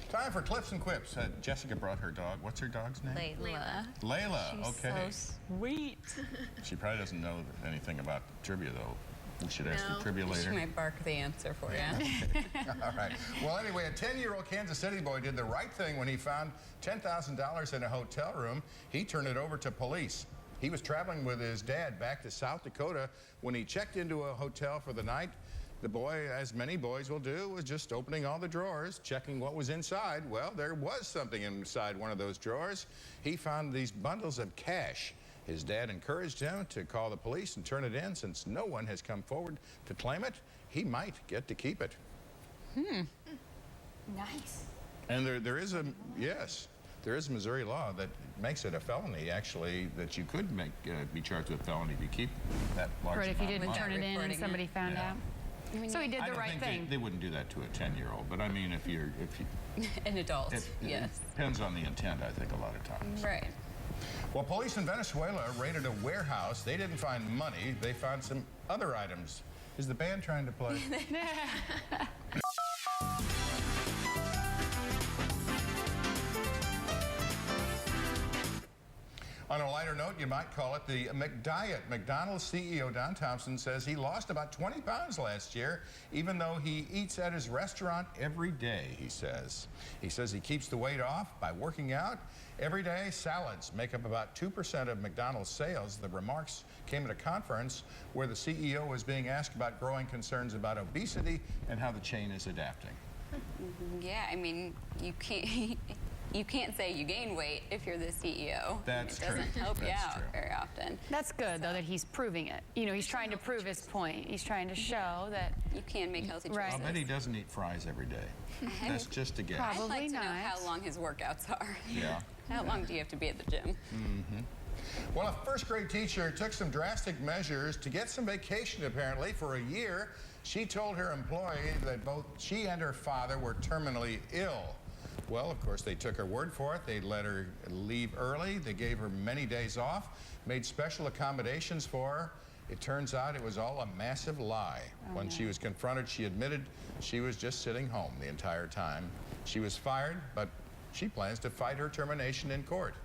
Time for Clips and Quips. Jessica brought her dog. What's her dog's name? Layla. Layla, She's okay. so sweet. She probably doesn't know anything about trivia, though. We should ask the trivia later. She might bark the answer for you. All right. Well, anyway, a 10-year-old Kansas City boy did the right thing when he found $10,000 in a hotel room. He turned it over to police. He was traveling with his dad back to South Dakota when he checked into a hotel for the night. The boy, as many boys will do, was just opening all the drawers, checking what was inside. Well, there was something inside one of those drawers. He found these bundles of cash. His dad encouraged him to call the police and turn it in. Since no one has come forward to claim it, he might get to keep it. Nice. And there is a, yes, there is a Missouri law that makes it a felony, actually, that you could be charged with a felony if you keep that large Right, amount if you of didn't money. turn it in and somebody found out. So he did the right thing. They wouldn't do that to a 10-year-old, but I mean, if you An adult, It yes. depends on the intent, I think, a lot of times. Right. Well, police in Venezuela raided a warehouse. They didn't find money. They found some other items. Is the band trying to play? On a lighter note, you might call it the McDiet. McDonald's CEO Don Thompson says he lost about 20 pounds last year, even though he eats at his restaurant every day, he says. He says he keeps the weight off by working out every day. Salads make up about 2% of McDonald's sales. The remarks came at a conference where the CEO was being asked about growing concerns about obesity and how the chain is adapting. Yeah, I mean, you can't say you gain weight if you're the CEO. That's true. It doesn't help you That's out true. very often. That's good, though, that he's proving it. You know, he's trying to prove his point. He's trying to show that... You can make healthy choices. Right. I'll bet he doesn't eat fries every day. That's just a guess. Probably I'd like to know not. how long his workouts are. Yeah. How long do you have to be at the gym? Well, a first-grade teacher took some drastic measures to get some vacation, apparently, for a year. She told her employee that both she and her father were terminally ill. Well, of course, they took her word for it. They let her leave early. They gave her many days off, made special accommodations for her. It turns out it was all a massive lie. When she was confronted, she admitted she was just sitting home the entire time. She was fired, but she plans to fight her termination in court.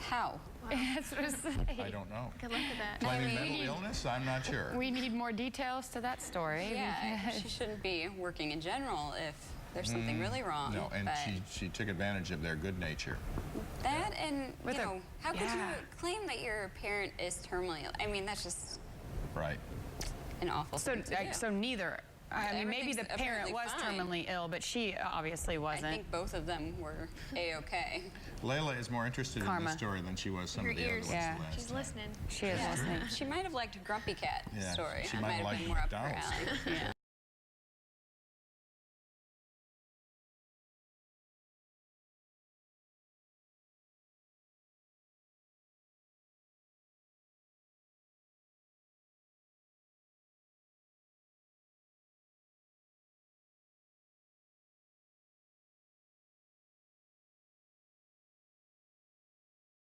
How? That's what I was saying. I don't know. Good luck with that. Claiming mental illness? I'm not sure. We need more details to that story. Yeah, she shouldn't be working in general if there's something really wrong. No, and but she took advantage of their good nature. that and, With you a- know, how could yeah. you claim that your parent is terminally ill? I mean, that's just Right. an awful So, thing to do. so neither... I mean, maybe Everything's the parent apparently was fine. terminally ill, but she obviously I wasn't. think both of them were A-okay. Layla is more interested in Karma. this story than she was some Her of the other ears. ones Yeah. last She's time. listening. She is listening. She might have liked Grumpy Cat Yeah, story. she That might might have have liked been more up her McDonald's. alley. Yeah.